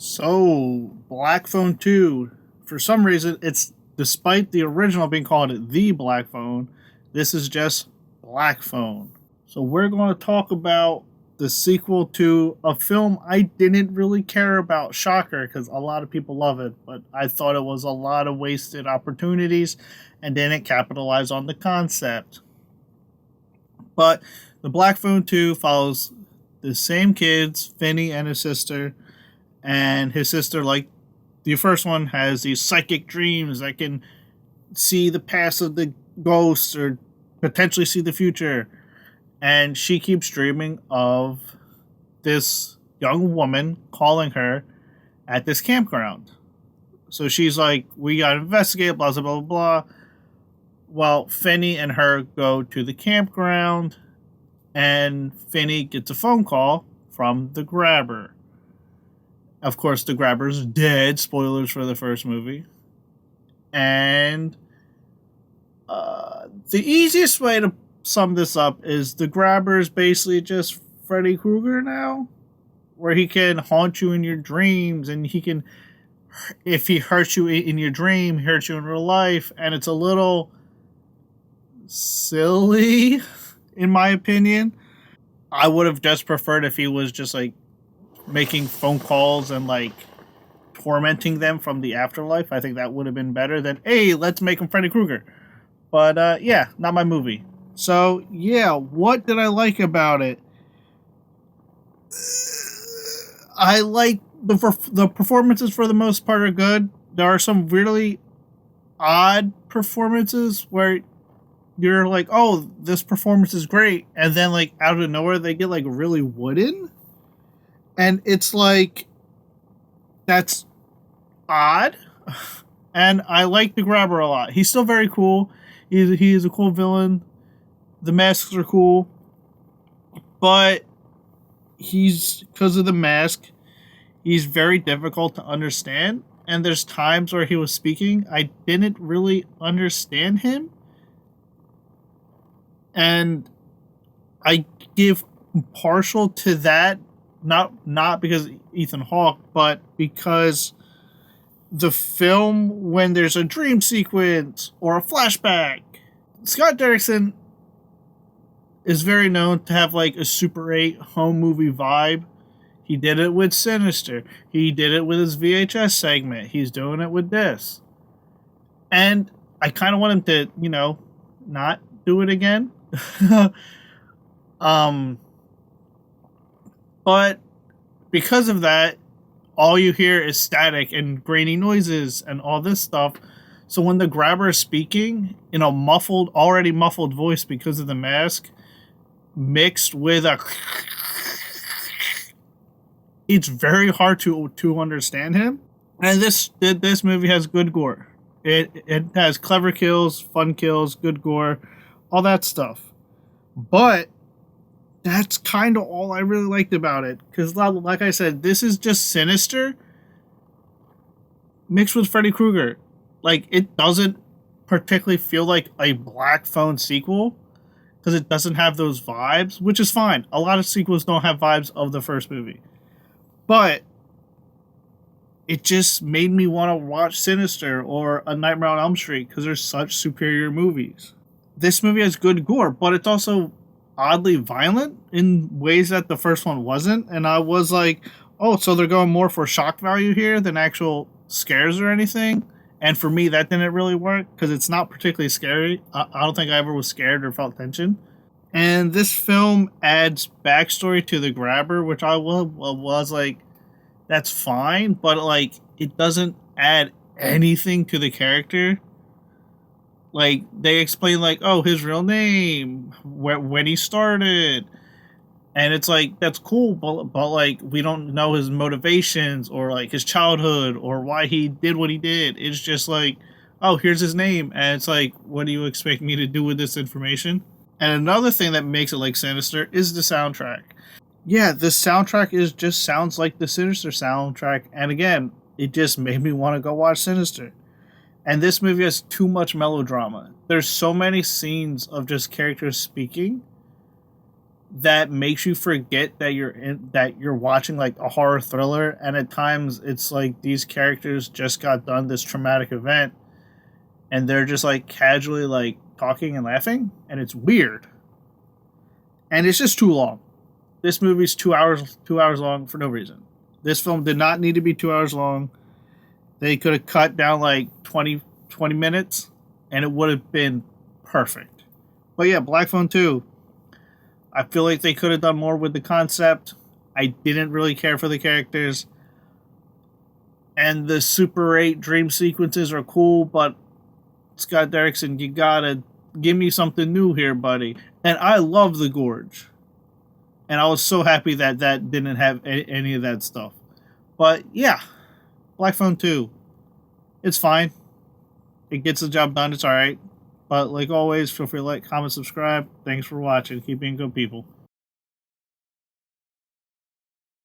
So, Black Phone 2, for some reason, it's despite the original being called The Black Phone, this is just Black Phone. So, we're going to talk about the sequel to a film I didn't really care about. Shocker, because a lot of people love it, but I thought it was a lot of wasted opportunities and didn't capitalize on the concept. But the Black Phone 2 follows the same kids, Finney and his sister, and his sister, like the first one, has these psychic dreams that can see the past of the ghosts or potentially see the future. And she keeps dreaming of this young woman calling her at this campground. So she's like, we gotta investigate, blah, blah, blah, blah. Well, Finney and her go to the campground, and Finney gets a phone call from the grabber. Of course, the grabber's dead. Spoilers for the first movie. And the easiest way to sum this up is the grabber is basically just Freddy Krueger now, where he can haunt you in your dreams, and he can, if he hurts you in your dream, he hurts you in real life, and it's a little silly, in my opinion. I would have just preferred if he was just like making phone calls and like tormenting them from the afterlife. I think that would have been better than, hey, let's make him Freddy Krueger. But yeah, not my movie. So yeah, what did I like about it? I like the performances for the most part are good. There are some really odd performances where you're like, oh, this performance is great, and then like out of nowhere they get like really wooden. And it's like, that's odd. And I like the grabber a lot. He's still very cool. He's a cool villain. The masks are cool. But because of the mask, he's very difficult to understand. And there's times where he was speaking, I didn't really understand him. And I give partial to that, not because Ethan Hawke, but because the film, when there's a dream sequence or a flashback, Scott Derrickson is very known to have like a Super 8 home movie vibe. He did it with Sinister. He did it with his VHS segment. He's doing it with this. And I kind of want him to, not do it again. But because of that, all you hear is static and grainy noises and all this stuff. So when the grabber is speaking in a already muffled voice because of the mask, mixed with it's very hard to understand him. And this movie has good gore. It has clever kills, fun kills, good gore, all that stuff. But that's kind of all I really liked about it. Because, like I said, this is just Sinister mixed with Freddy Krueger. Like, it doesn't particularly feel like a Black Phone sequel because it doesn't have those vibes, which is fine. A lot of sequels don't have vibes of the first movie. But it just made me want to watch Sinister or A Nightmare on Elm Street because they're such superior movies. This movie has good gore, but it's also oddly violent in ways that the first one wasn't. And I was like, oh, so they're going more for shock value here than actual scares or anything. And for me, that didn't really work because it's not particularly scary. I don't think I ever was scared or felt tension. And this film adds backstory to the grabber, which I was like, that's fine, but like it doesn't add anything to the character. Like, they explain, like, oh, his real name, when he started. And it's like, that's cool, but, like, we don't know his motivations or, like, his childhood or why he did what he did. It's just like, oh, here's his name. And it's like, what do you expect me to do with this information? And another thing that makes it like Sinister is the soundtrack. Yeah, the soundtrack just sounds like the Sinister soundtrack. And again, it just made me want to go watch Sinister. And this movie has too much melodrama. There's so many scenes of just characters speaking that makes you forget that you're watching like a horror thriller, and at times it's like these characters just got done this traumatic event and they're just like casually like talking and laughing, and it's weird. And it's just too long. This movie's 2 hours long for no reason. This film did not need to be 2 hours long. They could have cut down like 20 minutes and it would have been perfect. But yeah, Black Phone 2, I feel like they could have done more with the concept. I didn't really care for the characters. And the Super 8 dream sequences are cool, but Scott Derrickson, you gotta give me something new here, buddy. And I love The Gorge. And I was so happy that that didn't have any of that stuff. But yeah, Black Phone 2, it's fine. It gets the job done. It's alright. But like always, feel free to like, comment, subscribe. Thanks for watching. Keep being good people.